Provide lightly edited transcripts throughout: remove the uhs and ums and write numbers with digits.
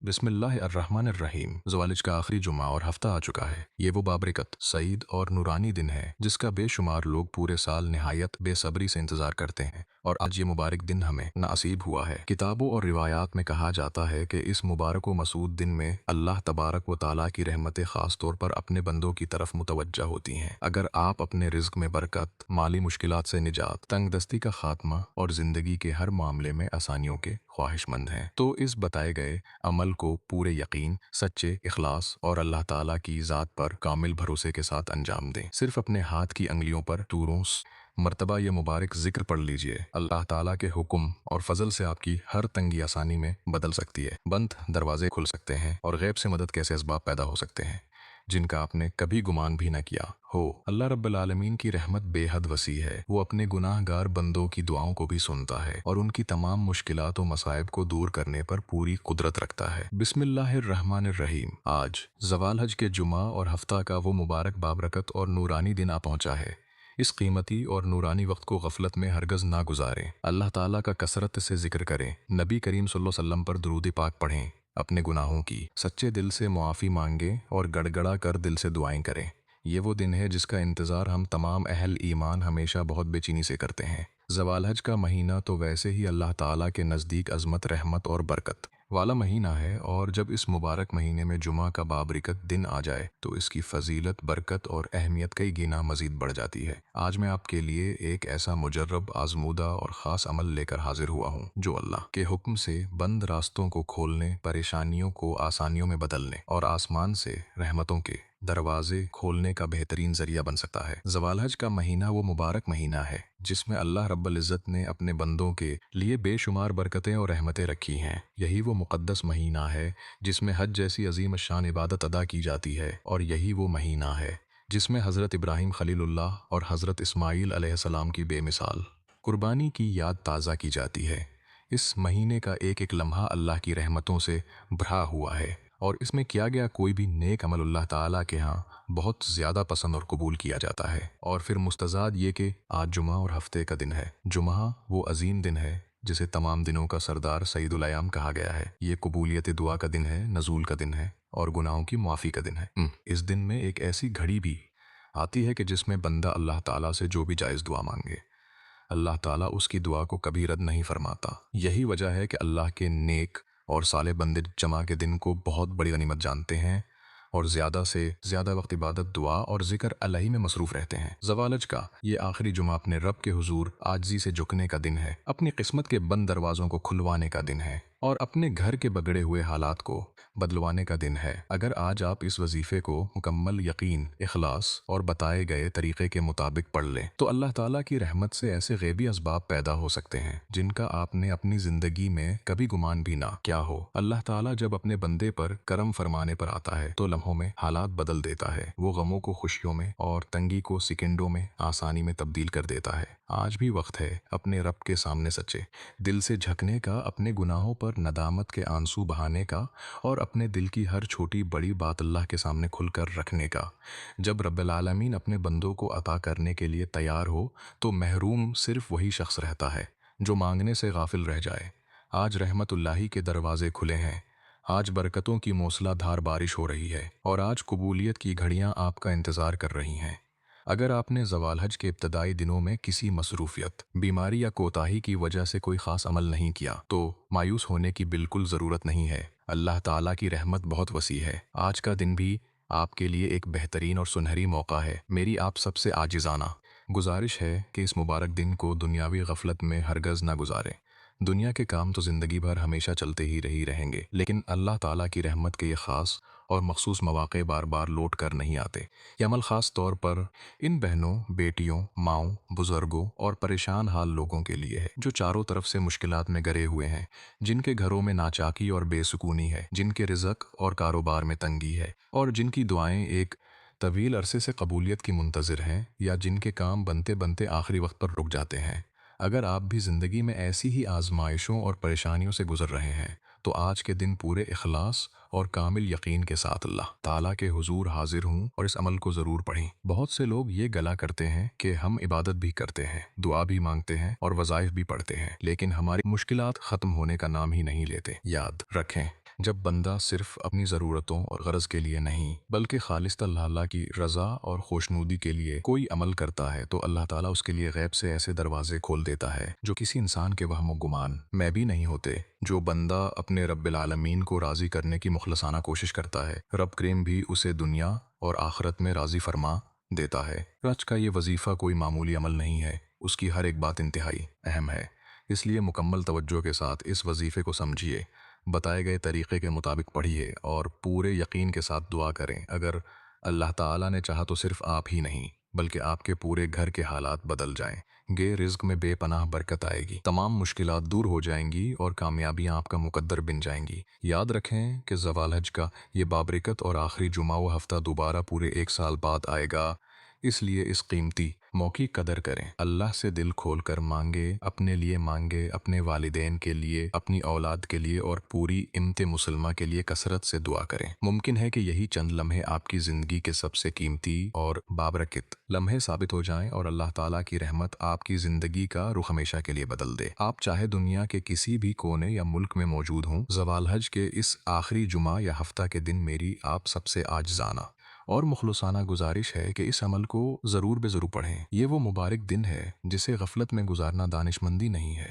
बिस्मिल्लाहिर्रहमानिर्रहीम। ज़वालिज का आखिरी जुमा और हफ्ता आ चुका है। ये वो बाबरकत, सईद और नूरानी दिन है जिसका बेशुमार लोग पूरे साल निहायत बेसब्री से इंतजार करते हैं, और आज ये मुबारक दिन हमें नसीब हुआ है। किताबों और रिवायात में कहा जाता है कि इस मुबारक व मसूद दिन में अल्लाह तबारक व ताला की रहमतें खास तौर पर अपने बंदों की तरफ मुतवज्जा होती हैं। अगर आप अपने रिज़्क में बरकत, माली मुश्किलात से निजात, तंगदस्ती का खात्मा और ज़िंदगी के हर मामले में आसानियों के ख्वाहिशमंद हैं, तो इस बताए गए अमल को पूरे यकीन, सच्चे इखलास और अल्लाह ताला की ज़ात पर कामिल भरोसे के साथ अंजाम दें। सिर्फ अपने हाथ की अंगलियों पर टूरों मर्तबा ये मुबारक जिक्र पढ़ लीजिए। अल्लाह ताला के हुक्म और फजल से आपकी हर तंगी आसानी में बदल सकती है। बंद दरवाजे खुल सकते हैं और गैब से मदद कैसे असबाब पैदा हो सकते हैं जिनका आपने कभी गुमान भी न किया हो। अल्लाह रब्बुल आलमीन की रहमत बेहद वसी है। वो अपने गुनाहगार बंदों की दुआओं को भी सुनता है और उनकी तमाम मुश्किलात और मसाइब को दूर करने पर पूरी कुदरत रखता है। बिस्मिल्लाहिर्रहमानिर्रहीम। आज ज़वाल हज के जुमा और हफ्ता का वो मुबारक बाबरकत और नूरानी दिन आ पहुंचा है। इस कीमती और नूरानी वक्त को गफलत में हरगज़ ना गुजारें। अल्लाह ताला का कसरत से जिक्र करें, नबी करीम सल्लल्लाहु अलैहि वसल्लम पर दुरूद पाक पढ़ें, अपने गुनाहों की सच्चे दिल से मुआफ़ी मांगें और गड़गड़ा कर दिल से दुआएं करें। ये वो दिन है जिसका इंतज़ार हम तमाम अहल ईमान हमेशा बहुत बेचैनी से करते हैं। ज़वाल हज का महीना तो वैसे ही अल्लाह ताला के नज़दीक अज़मत, रहमत और बरकत वाला महीना है, और जब इस मुबारक महीने में जुमा का बाबरकत दिन आ जाए तो इसकी फजीलत, बरकत और अहमियत कई गुना मज़ीद बढ़ जाती है। आज मैं आपके लिए एक ऐसा मुजर्रब, आजमूदा और ख़ास अमल लेकर हाजिर हुआ हूँ जो अल्लाह के हुक्म से बंद रास्तों को खोलने, परेशानियों को आसानियों में बदलने और आसमान से रहमतों के दरवाजे खोलने का बेहतरीन जरिया बन सकता है। ज़वाल हज का महीना वो मुबारक महीना है जिसमें अल्लाह रब्बुल इज़्ज़त ने अपने बंदों के लिए बेशुमार बरकतें और रहमतें रखी हैं। यही वो मुक़द्दस महीना है जिसमें हज जैसी अजीम शान इबादत अदा की जाती है, और यही वो महीना है जिसमें हज़रत इब्राहीम खलीलुल्लाह और हज़रत इस्माईल अलैहिस्सलाम की बेमिसाल कुर्बानी की याद ताज़ा की जाती है। इस महीने का एक एक लम्हा अल्लाह की रहमतों से भरा हुआ है, और इसमें किया गया कोई भी नेक अमल अल्लाह ताला के यहाँ बहुत ज़्यादा पसंद और कबूल किया जाता है। और फिर मुस्तज़ाद ये कि आज जुमा और हफ्ते का दिन है। जुमा वो अजीम दिन है जिसे तमाम दिनों का सरदार सईदुल अयाम कहा गया है। ये कबूलियत दुआ का दिन है, नज़ूल का दिन है और गुनाहों की माफ़ी का दिन है। इस दिन में एक ऐसी घड़ी भी आती है कि जिसमें बंदा अल्लाह ताला से जो भी जायज़ दुआ मांगे, अल्लाह ताला उसकी दुआ को कभी रद्द नहीं फरमाता। यही वजह है कि अल्लाह के नेक और साले बंदे जमा के दिन को बहुत बड़ी गनीमत जानते हैं और ज़्यादा से ज़्यादा वक्त इबादत, दुआ और ज़िक्र अलही में मसरूफ़ रहते हैं। ज़वालज का ये आखिरी जुमा अपने रब के हुजूर आजिज़ी से झुकने का दिन है, अपनी किस्मत के बंद दरवाज़ों को खुलवाने का दिन है और अपने घर के बगड़े हुए हालात को बदलवाने का दिन है। अगर आज आप इस वजीफ़े को मुकम्मल यकीन, इखलास और बताए गए तरीक़े के मुताबिक पढ़ लें तो अल्लाह ताला की रहमत से ऐसे गैबी असबाब पैदा हो सकते हैं जिनका आपने अपनी ज़िंदगी में कभी गुमान भी ना किया हो। अल्लाह ताला जब अपने बंदे पर करम फरमाने पर आता है तो लम्हों में हालात बदल देता है। वो गमों को खुशियों में और तंगी को सेकंडों में आसानी में तब्दील कर देता है। आज भी वक्त है अपने रब के सामने सच्चे दिल से झकने का, अपने गुनाहों पर नदामत के आंसू बहाने का और अपने दिल की हर छोटी बड़ी बात अल्लाह के सामने खुलकर रखने का। जब रब्बुल आलमीन अपने बंदों को अता करने के लिए तैयार हो तो महरूम सिर्फ वही शख्स रहता है जो मांगने से गाफिल रह जाए। आज रहमतुल्लाही के दरवाजे खुले हैं, आज बरकतों की मूसलाधार बारिश हो रही है और आज कबूलियत की घड़ियां आपका इंतज़ार कर रही हैं। अगर आपने ज़वाल हज के इब्तदाई दिनों में किसी मसरूफियत, बीमारी या कोताही की वजह से कोई ख़ास अमल नहीं किया तो मायूस होने की बिल्कुल ज़रूरत नहीं है। अल्लाह ताला की रहमत बहुत वसी है। आज का दिन भी आपके लिए एक बेहतरीन और सुनहरी मौका है। मेरी आप सबसे आजिज़ाना गुजारिश है कि इस मुबारक दिन को दुनियावी गफलत में हरगज़ ना गुजारें। दुनिया के काम तो ज़िंदगी भर हमेशा चलते ही रहेंगे, लेकिन अल्लाह ताला की रहमत के ये ख़ास और मखसूस मौक़े बार बार लौट कर नहीं आते। ये अमल ख़ास तौर पर इन बहनों, बेटियों, माँओं, बुज़ुर्गों और परेशान हाल लोगों के लिए है जो चारों तरफ से मुश्किलात में घिरे हुए हैं, जिनके घरों में नाचाकी और बेसुकूनी है, जिनके रिज़्क़ और कारोबार में तंगी है और जिनकी दुआएं एक तवील अरसे से कबूलियत की मुंतज़िर हैं, या जिनके काम बनते बनते आखिरी वक्त पर रुक जाते हैं। अगर आप भी ज़िंदगी में ऐसी ही आजमाइशों और परेशानियों से गुजर रहे हैं तो आज के दिन पूरे इखलास और कामिल यकीन के साथ अल्लाह ताला के हुजूर हाजिर हूँ और इस अमल को ज़रूर पढ़ें। बहुत से लोग ये गला करते हैं कि हम इबादत भी करते हैं, दुआ भी मांगते हैं और वज़ाइफ भी पढ़ते हैं, लेकिन हमारी मुश्किलात ख़त्म होने का नाम ही नहीं लेते। याद रखें, جب بندہ صرف اپنی ضرورتوں اور غرض کے لیے نہیں بلکہ خالص اللہ کی رضا اور خوشنودی کے لیے کوئی عمل کرتا ہے تو اللہ تعالیٰ اس کے لیے غیب سے ایسے دروازے کھول دیتا ہے جو کسی انسان کے وہم و گمان میں بھی نہیں ہوتے۔ جو بندہ اپنے رب العالمین کو راضی کرنے کی مخلصانہ کوشش کرتا ہے، رب کریم بھی اسے دنیا اور آخرت میں راضی فرما دیتا ہے۔ آج کا یہ وظیفہ کوئی معمولی عمل نہیں ہے، اس کی ہر ایک بات انتہائی اہم ہے، اس لیے مکمل توجہ کے ساتھ اس وظیفے کو سمجھیے، بتائے گئے طریقے کے مطابق پڑھیے اور پورے یقین کے ساتھ دعا کریں۔ اگر اللہ تعالیٰ نے چاہا تو صرف آپ ہی نہیں بلکہ آپ کے پورے گھر کے حالات بدل جائیں گے، رزق میں بے پناہ برکت آئے گی، تمام مشکلات دور ہو جائیں گی اور کامیابیاں آپ کا مقدر بن جائیں گی۔ یاد رکھیں کہ ذوال حج کا یہ بابرکت اور آخری جمعہ و ہفتہ دوبارہ پورے 1 سال بعد آئے گا، اس لیے اس قیمتی موقع کی قدر کریں، اللہ سے دل کھول کر مانگے، اپنے لیے مانگے، اپنے والدین کے لیے، اپنی اولاد کے لیے اور پوری امت مسلمہ کے لیے کثرت سے دعا کریں۔ ممکن ہے کہ یہی چند لمحے آپ کی زندگی کے سب سے قیمتی اور بابرکت لمحے ثابت ہو جائیں اور اللہ تعالیٰ کی رحمت آپ کی زندگی کا رخ ہمیشہ کے لیے بدل دے۔ آپ چاہے دنیا کے کسی بھی کونے یا ملک میں موجود ہوں، ذوال حج کے اس آخری جمعہ یا ہفتہ کے دن میری آپ سب سے عاجزانہ اور مخلصانہ گزارش ہے کہ اس عمل کو ضرور بے ضرور پڑھیں۔ یہ وہ مبارک دن ہے جسے غفلت میں گزارنا دانش مندی نہیں ہے،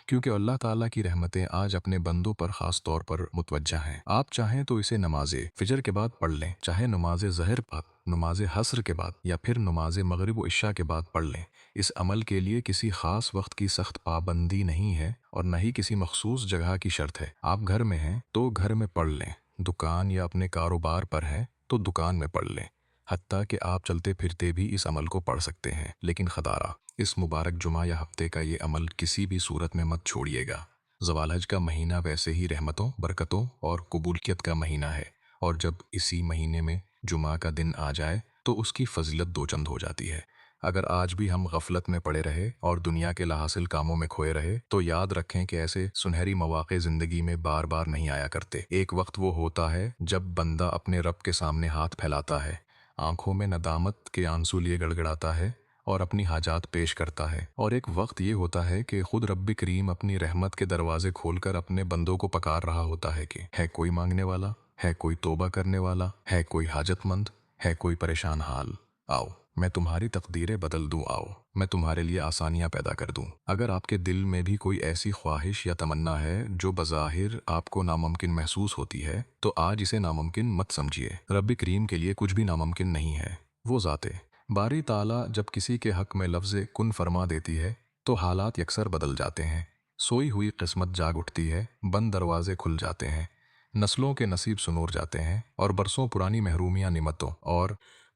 کیونکہ اللہ تعالیٰ کی رحمتیں آج اپنے بندوں پر خاص طور پر متوجہ ہیں۔ آپ چاہیں تو اسے نماز فجر کے بعد پڑھ لیں، چاہے نماز ظہر بعد، نماز عصر کے بعد یا پھر نماز مغرب و عشاء کے بعد پڑھ لیں۔ اس عمل کے لیے کسی خاص وقت کی سخت پابندی نہیں ہے اور نہ ہی کسی مخصوص جگہ کی شرط ہے۔ آپ گھر میں ہیں تو گھر میں پڑھ لیں، دکان یا اپنے کاروبار پر ہیں تو دکان میں پڑھ لیں، حتیٰ کہ آپ چلتے پھرتے بھی اس عمل کو پڑھ سکتے ہیں۔ لیکن خطارہ، اس مبارک جمعہ یا ہفتے کا یہ عمل کسی بھی صورت میں مت چھوڑیے گا۔ ذوال حج کا مہینہ ویسے ہی رحمتوں، برکتوں اور قبولیت کا مہینہ ہے، اور جب اسی مہینے میں جمعہ کا دن آ جائے تو اس کی فضیلت دو چند ہو جاتی ہے۔ اگر آج بھی ہم غفلت میں پڑے رہے اور دنیا کے لاحاصل کاموں میں کھوئے رہے تو یاد رکھیں کہ ایسے سنہری مواقع زندگی میں بار بار نہیں آیا کرتے۔ ایک وقت وہ ہوتا ہے جب بندہ اپنے رب کے سامنے ہاتھ پھیلاتا ہے، آنکھوں میں ندامت کے آنسو لیے گڑگڑاتا ہے اور اپنی حاجات پیش کرتا ہے، اور ایک وقت یہ ہوتا ہے کہ خود رب کریم اپنی رحمت کے دروازے کھول کر اپنے بندوں کو پکار رہا ہوتا ہے کہ ہے کوئی مانگنے والا، ہے کوئی توبہ کرنے والا، ہے کوئی حاجت مند، ہے کوئی پریشان حال، آؤ میں تمہاری تقدیریں بدل دوں، آؤ میں تمہارے لیے آسانیاں پیدا کر دوں۔ اگر آپ کے دل میں بھی کوئی ایسی خواہش یا تمنا ہے جو بظاہر آپ کو ناممکن محسوس ہوتی ہے تو آج اسے ناممکن مت سمجھیے۔ رب کریم کے لیے کچھ بھی ناممکن نہیں ہے۔ وہ ذات باری تعالیٰ جب کسی کے حق میں لفظ کن فرما دیتی ہے تو حالات یکسر بدل جاتے ہیں، سوئی ہوئی قسمت جاگ اٹھتی ہے، بند دروازے کھل جاتے ہیں، نسلوں کے نصیب سنور جاتے ہیں اور برسوں پرانی محرومیاں نعمتوں اور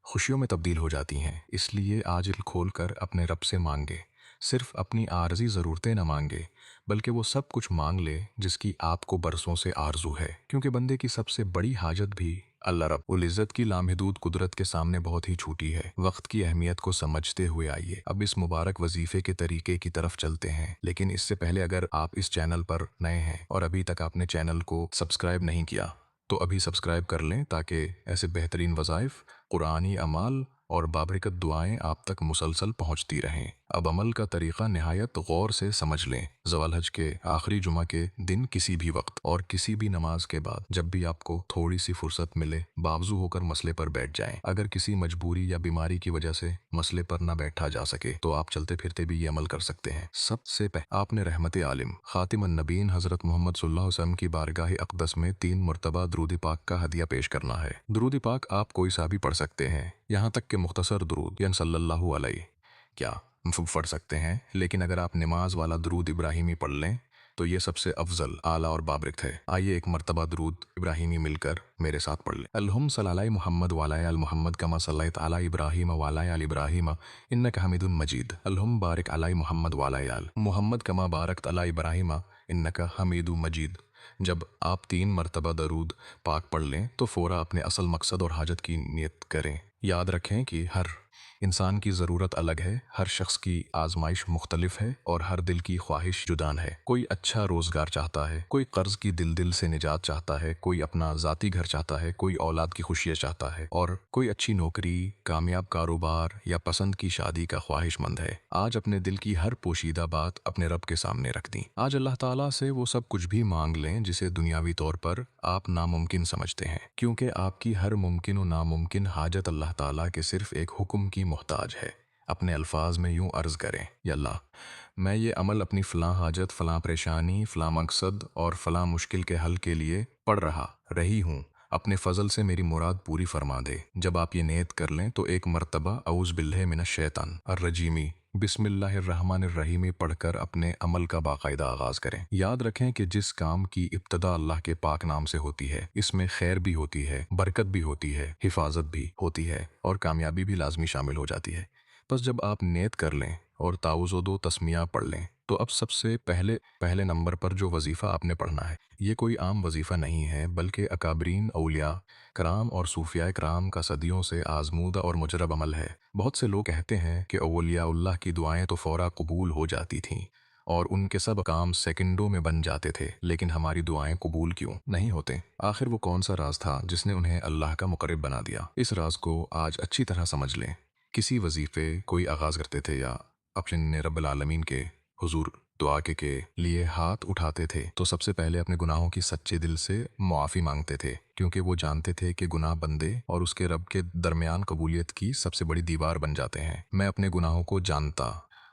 خوشیوں میں تبدیل ہو جاتی ہیں۔ اس لیے آج دل کھول کر اپنے رب سے مانگے، صرف اپنی عارضی ضرورتیں نہ مانگے بلکہ وہ سب کچھ مانگ لے جس کی آپ کو برسوں سے آرزو ہے، کیونکہ بندے کی سب سے بڑی حاجت بھی اللہ رب العزت کی لامحدود قدرت کے سامنے بہت ہی چھوٹی ہے۔ وقت کی اہمیت کو سمجھتے ہوئے آئیے اب اس مبارک وظیفے کے طریقے کی طرف چلتے ہیں، لیکن اس سے پہلے اگر آپ اس چینل پر نئے ہیں اور ابھی تک آپ نے چینل کو سبسکرائب نہیں کیا تو ابھی سبسکرائب کر لیں تاکہ ایسے بہترین وظائف، قرآنی اعمال اور بابرکت دعائیں آپ تک مسلسل پہنچتی رہیں۔ اب عمل کا طریقہ نہایت غور سے سمجھ لیں۔ ذوال حج کے آخری جمعہ کے دن کسی بھی وقت اور کسی بھی نماز کے بعد جب بھی آپ کو تھوڑی سی فرصت ملے باوضو ہو کر مسئلے پر بیٹھ جائیں۔ اگر کسی مجبوری یا بیماری کی وجہ سے مسئلے پر نہ بیٹھا جا سکے تو آپ چلتے پھرتے بھی یہ عمل کر سکتے ہیں۔ سب سے پہلے آپ نے رحمت عالم خاتم النبیین حضرت محمد صلی اللہ علیہ وسلم کی بارگاہ اقدس میں 3 مرتبہ درود پاک کا ہدیہ پیش کرنا ہے۔ درود پاک آپ کوئی سا بھی پڑھ سکتے ہیں، یہاں تک کہ مختصر درود یعنی صلی اللہ علیہ کیا پڑھ سکتے ہیں، لیکن اگر آپ نماز والا درود ابراہیمی پڑھ لیں تو یہ سب سے افضل، اعلیٰ اور بابرکت ہے۔ آئیے ایک مرتبہ درود ابراہیمی مل کر میرے ساتھ پڑھ لیں۔ اللہم صلی علی محمد وعلی آل محمد کما صلیت علی ابراہیم وعلی آل ابراہیم انک حمید مجید۔ اللہم بارک علی محمد وعلی آل محمد کما بارکت علی ابراہیم انک حمید مجید۔ جب آپ 3 مرتبہ درود پاک پڑھ لیں تو فوراً اپنے اصل مقصد اور حاجت کی نیت کریں۔ یاد رکھیں کہ ہر इंसान की ज़रूरत अलग है, हर शख्स की आजमाइश मुख्तलिफ है और हर दिल की ख्वाहिश जुदान है। कोई अच्छा रोज़गार चाहता है, कोई कर्ज की दिल से निजात चाहता है, कोई अपना ज़ाती घर चाहता है, कोई औलाद की खुशियाँ चाहता है और कोई अच्छी नौकरी, कामयाब कारोबार या पसंद की शादी का ख्वाहिशमंद है। आज अपने दिल की हर पोशीदा बात अपने रब के सामने रख दी। आज अल्लाह ताला से वो सब कुछ भी मांग लें जिसे दुनियावी तौर पर आप नामुमकिन समझते हैं, क्योंकि आपकी हर मुमकिन और नामुमकिन हाजत अल्लाह ताला के सिर्फ एक हुक्म की मोहताज है। अपने अल्फाज में यूं अर्ज़ करें, या अल्लाह, मैं ये अमल अपनी फ़लाँ हाजत, फ़लाँ परेशानी, फ़लाँ मकसद और फ़लाँ मुश्किल के हल के लिए पढ़ रही हूँ, अपने फ़ज़ल से मेरी मुराद पूरी फरमा दे। जब आप ये नियत कर लें तो एक मरतबा औज़ बिल्लाहि मिनश शैतान अर्रजीमी बिस्मिल्लाहिर्रहमानिर्रहीम पढ़कर अपने अमल का बाकायदा आगाज़ करें। याद रखें कि जिस काम की इब्तदा अल्लाह के पाक नाम से होती है, इसमें खैर भी होती है, बरकत भी होती है, हिफाजत भी होती है और कामयाबी भी लाजमी शामिल हो जाती है। बस जब आप नियत कर लें और ताउज़ दो तस्मियाँ पढ़ लें तो अब सबसे पहले नंबर पर जो वजीफ़ा आपने पढ़ना है, ये कोई आम वजीफ़ा नहीं है, बल्कि अकाबरीन औलिया कराम और सूफिया कराम का सदियों से आजमूदा और मुजरब अमल है। बहुत से लोग कहते हैं कि औलियाउल्लाह की दुआएं तो फ़ौरा कबूल हो जाती थीं और उनके सब काम सेकंडों में बन जाते थे, लेकिन हमारी दुआएं कबूल क्यों नहीं होते? आखिर वो कौन सा राज था जिसने उन्हें अल्लाह का मुकर्रब बना दिया? इस राज को आज अच्छी तरह समझ लें। किसी वजीफ़े कोई आगाज़ करते थे या अपने रब्बुल आलमीन के हुजूर दुआ के लिए हाथ उठाते थे तो सबसे पहले अपने गुनाहों की सच्चे दिल से मुआफ़ी मांगते थे, क्योंकि वो जानते थे कि गुनाह बंदे और उसके रब के दरमियान कबूलियत की सबसे बड़ी दीवार बन जाते हैं। मैं अपने गुनाहों को जानता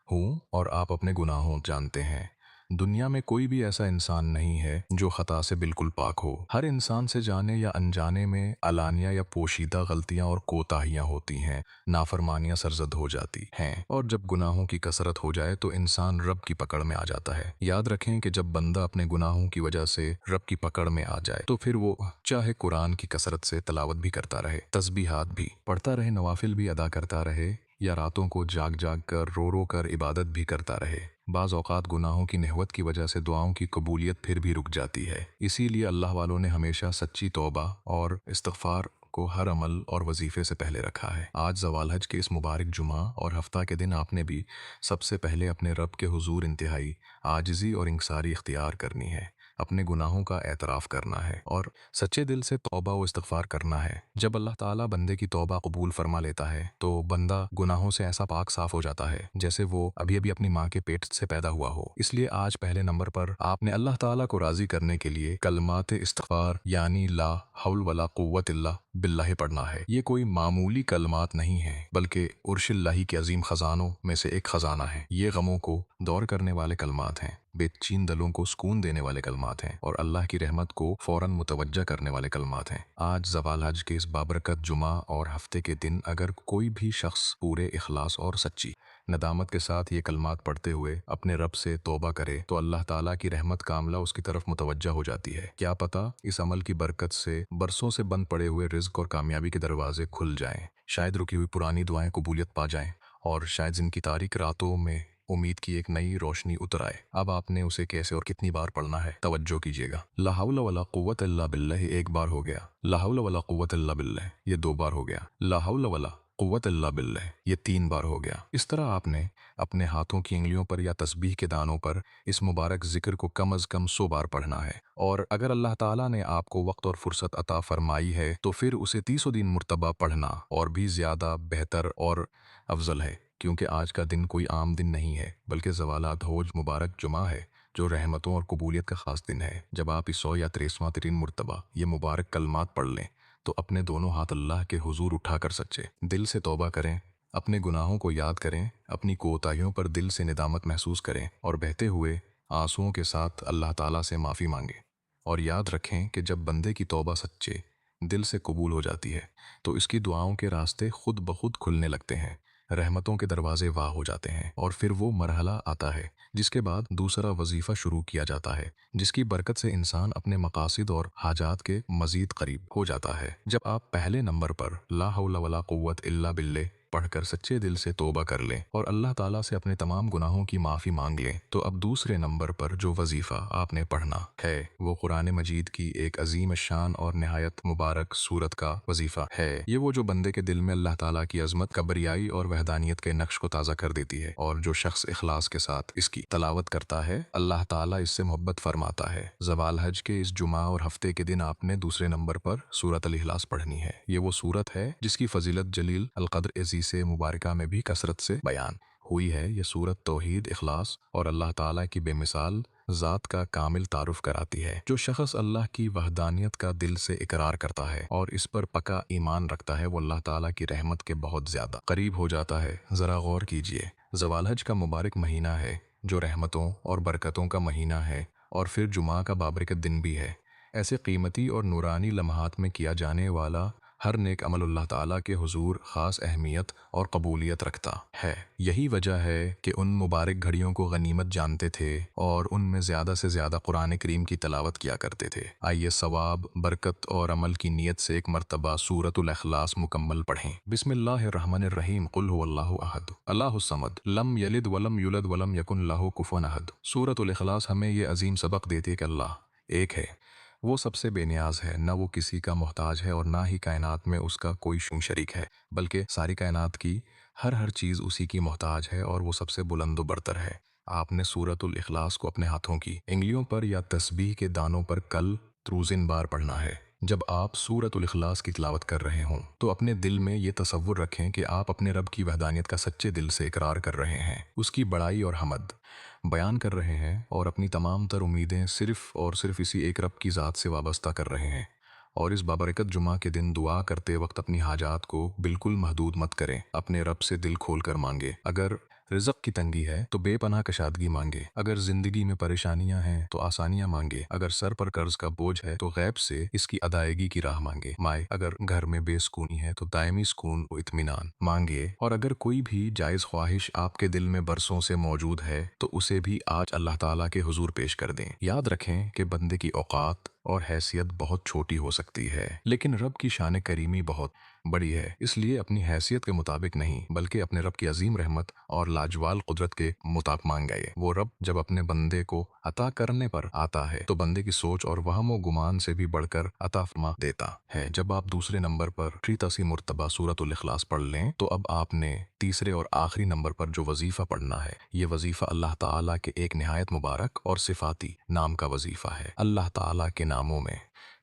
हूँ और आप अपने गुनाहों जानते हैं। दुनिया में कोई भी ऐसा इंसान नहीं है जो खता से बिल्कुल पाक हो। हर इंसान से जाने या अनजाने में अलानिया या पोशीदा गलतियां और कोताहियां होती हैं, नाफरमानियां सरजद हो जाती हैं और जब गुनाहों की कसरत हो जाए तो इंसान रब की पकड़ में आ जाता है। याद रखें कि जब बंदा अपने गुनाहों की वजह से रब की पकड़ में आ जाए तो फिर वो चाहे कुरान की कसरत से तलावत भी करता रहे, तस्बीहात भी पढ़ता रहे, नवाफिल भी अदा करता रहे या रातों को जाग जाग कर रो कर इबादत भी करता रहे, बाज़ औक़ात गुनाहों की नहवत की वजह से दुआओं की कबूलियत फिर भी रुक जाती है। इसीलिए अल्लाह वालों ने हमेशा सच्ची तौबा और इस्तिग़फ़ार को हर अमल और वजीफ़े से पहले रखा है। आज ज़वाल हज के इस मुबारक जुमा और हफ्ता के दिन आपने भी सबसे पहले अपने रब के हुजूर इंतहाई आजिज़ी और इंकसारी इख्तियार करनी है, अपने गुनाहों का एतराफ़ करना है और सच्चे दिल से तौबा व इस्तिग़फ़ार करना है। जब अल्लाह ताला बंदे की तौबा कबूल फरमा लेता है तो बंदा गुनाहों से ऐसा पाक साफ़ हो जाता है जैसे वो अभी अभी अपनी माँ के पेट से पैदा हुआ हो। इसलिए आज पहले नंबर पर आपने अल्लाह ताला को राज़ी करने के लिए कलमात इस्तिग़फ़ार यानी ला हौल वला कुव्वत इल्ला बिल्लाह पढ़ना है। ये कोई मामूली कलमात नहीं है, बल्कि उर्शिल्लाही के अजीम ख़जानों में से एक ख़जाना है। ये गमों को दौर करने वाले कलमात हैं, बेचैन दिलों को सुकून देने वाले कलमात हैं और अल्लाह की रहमत को फ़ौरन मुतवज्जा करने वाले कलमात हैं। आज ज़वाल हज के इस बाबरकत जुमा और हफ्ते के दिन अगर कोई भी शख्स पूरे इखलास और सच्ची नदामत के साथ ये कलमात पढ़ते हुए अपने रब से तौबा करे तो अल्लाह ताला की रहमत कामला उसकी तरफ मुतवज्जा हो जाती है। क्या पता इस अमल की बरकत से बरसों से बंद पड़े हुए रिज़्क और कामयाबी के दरवाजे खुल जाएं, शायद रुकी हुई पुरानी दुआएं कबूलियत पा जाएं और शायद जिनकी तारीक रातों में उम्मीद की एक नई रोशनी उतर आए। अब आपने उसे कैसे और कितनी बार पढ़ना है, तवज्जो कीजिएगा। ला हौल वला कुव्वत इल्ला बिल्लाह एक बार हो गया, ला हौल वला कुव्वत इल्ला बिल्लाह ये 2 बार हो गया, ला हौल वला कुव्वत इल्ला बिल्लाह ये 3 बार हो गया। इस तरह आपने अपने हाथों की उंगलियों पर या तस्बीह के दानों पर इस मुबारक जिक्र को कम अज़ कम 100 बार पढ़ना है और अगर अल्लाह ताला ने आपको वक्त और फुर्सत अता फरमाई है तो फिर उसे 30 दिन मुर्तबा पढ़ना और भी ज़्यादा बेहतर और अफजल है, क्योंकि आज का दिन कोई आम दिन नहीं है बल्कि ज़वालात होज मुबारक जुमा है जो रहमतों और कबूलियत का ख़ास दिन है। जब आप इस 100 या 63 मुर्तबा ये मुबारक कलमात पढ़ लें तो अपने दोनों हाथ अल्लाह के हुजूर उठाकर सच्चे दिल से तौबा करें, अपने गुनाहों को याद करें, अपनी कोताहियों पर दिल से निदामत महसूस करें और बहते हुए आंसुओं के साथ अल्लाह ताला से माफ़ी मांगें। और याद रखें कि जब बंदे की तौबा सच्चे दिल से कबूल हो जाती है तो इसकी दुआओं के रास्ते खुद ब खुद खुलने लगते हैं, रहमतों के दरवाजे वाह हो जाते हैं और फिर वो मरहला आता है जिसके बाद दूसरा वजीफ़ा शुरू किया जाता है, जिसकी बरकत से इंसान अपने मकासिद और हाजात के मज़ीद करीब हो जाता है। जब आप पहले नंबर पर ला हौला वला कुव्वत इल्ला बिल्लाह पढ़कर सच्चे दिल से तौबा कर लें और अल्लाह ताला से अपने तमाम गुनाहों की माफ़ी मांग लें। तो अब दूसरे नंबर पर जो वजीफ़ा आपने पढ़ना है वो कुरान मजीद की एक अजीम शान और नहायत मुबारक सूरत का वजीफ़ा है। ये वो जो बंदे के दिल में अल्लाह ताला की अजमत, कबरियाई और वहदानियत के नक्श को ताज़ा कर देती है, और जो शख्स इखलास के साथ इसकी तलावत करता है अल्लाह ताला इससे मोहब्बत फरमाता है। ज़वाल हज के इस जुमा और हफ्ते के दिन आपने दूसरे नंबर पर सूरत अल इखलास पढ़नी है। ये वो सूरत है जिसकी फजीलत जलील अल क़द्र अज़ीज़ मुबारका में भी कसरत से बयान हुई है। ये सूरत तौहीद, इखलास और अल्लाह ताला की बेमिसाल ज़ात का कामिल तारुफ कराती है। जो शख्स अल्लाह की वहदानियत का दिल से इकरार करता है और इस पर पक्का ईमान रखता है वो अल्लाह ताला की रहमत के बहुत ज़्यादा करीब हो जाता है। ज़रा गौर कीजिए, ज़वाल हज का मुबारक महीना है जो रहमतों और बरकतों का महीना है, और फिर जुमा का बाबरकत दिन भी है। ऐसे कीमती और नूरानी लम्हात में किया जाने वाला हर नेक अमल अल्लाह ताला के हुजूर ख़ास अहमियत और कबूलियत रखता है। यही वजह है कि उन मुबारक घड़ियों को गनीमत जानते थे और उनमें ज़्यादा से ज़्यादा कुरान करीम की तलावत किया करते थे। आइए सवाब, बरकत और अमल की नीयत से एक मरतबा सूरतुल इखलास मुकम्मल पढ़ें। बिस्मिल्लाहिर्रहमानिर्रहीम। कुल हुवल्लाहु अहद, अल्लाहुस समद, लम यलिद वलम युलद वलम यकुन लहू कुफुवन अहद। सूरतुल इखलास हमें ये अजीम सबक देती है कि अल्लाह एक है, वो सबसे बेनियाज है, न वो किसी का मोहताज है और ना ही कायनात में उसका कोई शरीक है, बल्कि सारी कायनात की हर चीज़ उसी की मोहताज है और वो सबसे बुलंद बरतर है। आपने सूरतुल इखलास को अपने हाथों की इंगलियों पर या तस्बीह के दानों पर कल त्रूज़िन बार पढ़ना है। जब आप सूरतुल इखलास की तिलावत कर रहे हों तो अपने दिल में ये तसव्वुर रखें कि आप अपने रब की वहदानियत का सच्चे दिल से इकरार कर रहे हैं, उसकी बड़ाई और हमद बयान कर रहे हैं और अपनी तमाम तर उम्मीदें सिर्फ़ और सिर्फ इसी एक रब की ज़ात से वाबस्ता कर रहे हैं। और इस बाबरकत जुमा के दिन दुआ करते वक्त अपनी हाजात को बिल्कुल महदूद मत करें। अपने रब से दिल खोल कर मांगे। अगर रिज़्क़ की तंगी है तो बेपनाह कशादगी मांगे। अगर ज़िंदगी में परेशानियां हैं तो आसानियां मांगे। अगर सर पर कर्ज का बोझ है तो गैब से इसकी अदायगी की राह मांगे। अगर घर में बेसुकूनी है तो दायमी सुकून व इत्मीनान मांगे। और अगर कोई भी जायज़ ख्वाहिश आपके दिल में बरसों से मौजूद है तो उसे भी आज अल्लाह ताला के हुजूर पेश कर दें। याद रखें कि बंदे की औकात और हैसियत बहुत छोटी हो सकती है, लेकिन रब की शान करीमी बहुत बड़ी है। इसलिए अपनी हैसियत के मुताबिक नहीं बल्कि अपने रब की अजीम रहमत और लाजवाल कुदरत के मुताबिक मांगे। वो रब जब अपने बंदे को अता करने पर आता है तो बंदे की सोच और वहम व गुमान से भी बढ़कर अता फरमा देता है। जब आप दूसरे नंबर पर 83 मुर्तबा सूरतुल इखलास पढ़ लें तो अब आपने तीसरे और आखिरी नंबर पर जो वजीफ़ा पढ़ना है ये वजीफ़ा अल्लाह ताला के एक निहायत मुबारक और सिफाती नाम का वजीफ़ा है। अल्लाह ताला के नामों में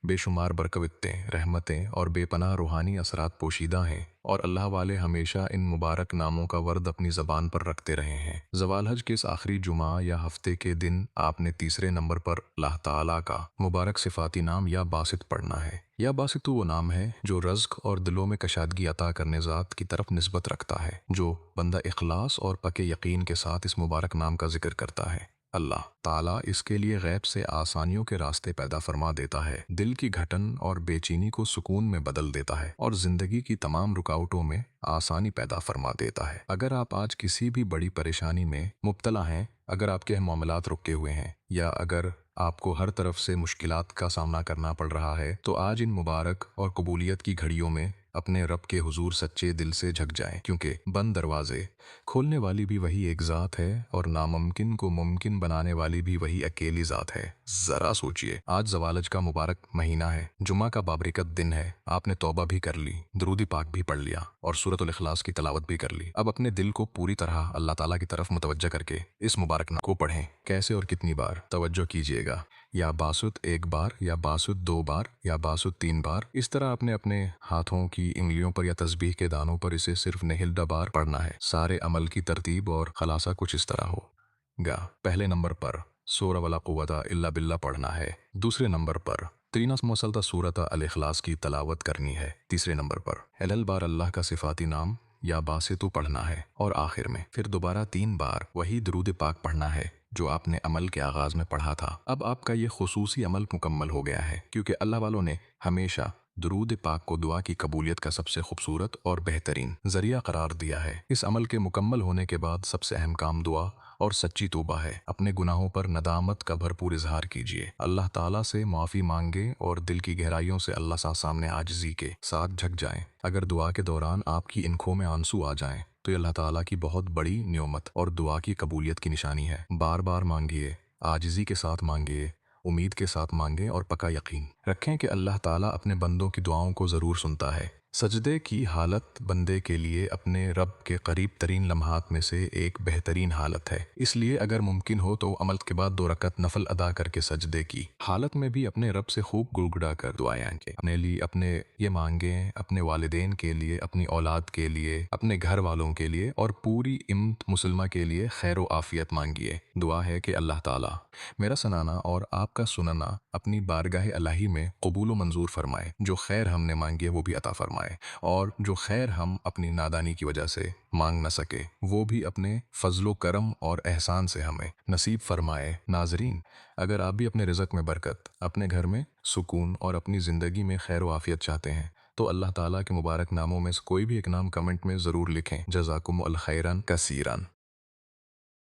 बेशुमार बरकतें, रहमतें और बेपनाह रूहानी असरात पोशीदा हैं, और अल्लाह वाले हमेशा इन मुबारक नामों का वर्द अपनी ज़बान पर रखते रहे हैं। ज़वाल हज के इस आखिरी जुमा या हफ्ते के दिन आपने तीसरे नंबर पर अल्लाह ताला का मुबारक सिफाती नाम या बासित पढ़ना है। या बासित वो नाम है जो रज़्क़ और दिलों में कशादगी अता करने ज़ात की तरफ निस्बत रखता है। जो बंदा इखलास और पक्के यकीन के साथ इस मुबारक नाम का जिक्र करता है अल्लाह ताला इसके लिए गैब से आसानियों के रास्ते पैदा फरमा देता है, दिल की घटन और बेचैनी को सुकून में बदल देता है और जिंदगी की तमाम रुकावटों में आसानी पैदा फरमा देता है। अगर आप आज किसी भी बड़ी परेशानी में मुब्तला हैं, अगर आपके मामलात रुके हुए हैं या अगर आपको हर तरफ से मुश्किलात का सामना करना पड़ रहा है तो आज इन मुबारक और कबूलियत की घड़ियों में अपने रब के हुजूर सच्चे दिल से झक जाएं, क्योंकि बंद दरवाजे खोलने वाली भी वही एक ज़ात है और नामुमकिन को मुमकिन बनाने वाली भी वही अकेली ज़ात है। ज़रा सोचिए, आज ज़वालज का मुबारक महीना है, जुमा का बाबरकत दिन है, आपने तौबा भी कर ली, दुरूद पाक भी पढ़ लिया और सूरतुल इखलास की तलावत भी कर ली। अब अपने दिल को पूरी तरह अल्लाह ताला की तरफ मुतवज्जह करके इस मुबारक नाम को पढ़ें। कैसे और कितनी बार? तवज्जो कीजिएगा। या बासुत एक बार, या बासुत दो बार, या बासुत तीन बार। इस तरह आपने अपने हाथों की इंगलियों पर या तस्बीह के दानों पर इसे सिर्फ निहिल्दा बार पढ़ना है। सारे अमल की तरतीब और खलासा कुछ इस तरह होगा। पहले नंबर पर सूरा वला कुव्वता इल्ला बिल्लाह पढ़ना है। दूसरे नंबर पर तीन मुसलसल सूरत अल इखलास की तलावत करनी है। तीसरे नंबर पर एल बार अल्लाह का सिफाती नाम या बासितु पढ़ना है और आखिर में फिर दोबारा 3 बार वही दुरूद पाक पढ़ना है जो आपने अमल के आगाज में पढ़ा था। अब आपका ये खुसूसी अमल मुकम्मल हो गया है, क्योंकि अल्लाह वालों ने हमेशा दुरूद पाक को दुआ की कबूलियत का सबसे खूबसूरत और बेहतरीन जरिया करार दिया है। इस अमल के मुकम्मल होने के बाद सबसे अहम काम दुआ اور سچی توبہ ہے۔ اپنے گناہوں پر ندامت کا بھرپور اظہار کیجیے، اللہ تعالیٰ سے معافی مانگے اور دل کی گہرائیوں سے اللہ سامنے عاجزی کے ساتھ جھک جائیں۔ اگر دعا کے دوران آپ کی آنکھوں میں آنسو آ جائیں تو یہ اللہ تعالیٰ کی بہت بڑی نعمت اور دعا کی قبولیت کی نشانی ہے۔ بار بار مانگیے، عاجزی کے ساتھ مانگیے، امید کے ساتھ مانگیں اور پکا یقین رکھیں کہ اللہ تعالیٰ اپنے بندوں کی دعاؤں کو ضرور سنتا ہے۔ سجدے کی حالت بندے کے لیے اپنے رب کے قریب ترین لمحات میں سے ایک بہترین حالت ہے، اس لیے اگر ممکن ہو تو عمل کے بعد 2 رکعت نفل ادا کر کے سجدے کی حالت میں بھی اپنے رب سے خوب گڑگڑا کر دعائیں مانگیں۔ اپنے لیے اپنے یہ مانگیں، اپنے والدین کے لیے، اپنی اولاد کے لیے، اپنے گھر والوں کے لیے اور پوری امت مسلمہ کے لیے خیر و عافیت مانگیے۔ دعا ہے کہ اللہ تعالیٰ میرا سنانا اور آپ کا سننا اپنی بارگاہ الہی میں قبول و منظور فرمائے، جو خیر ہم نے مانگی ہے وہ بھی عطا فرمائے، اور جو خیر ہم اپنی نادانی کی وجہ سے مانگ نہ سکے وہ بھی اپنے فضل و کرم اور احسان سے ہمیں نصیب فرمائے۔ ناظرین، اگر آپ بھی اپنے رزق میں برکت، اپنے گھر میں سکون اور اپنی زندگی میں خیر و عافیت چاہتے ہیں تو اللہ تعالیٰ کے مبارک ناموں میں سے کوئی بھی ایک نام کمنٹ میں ضرور لکھیں۔ جزاکم الخیرن کثیرن۔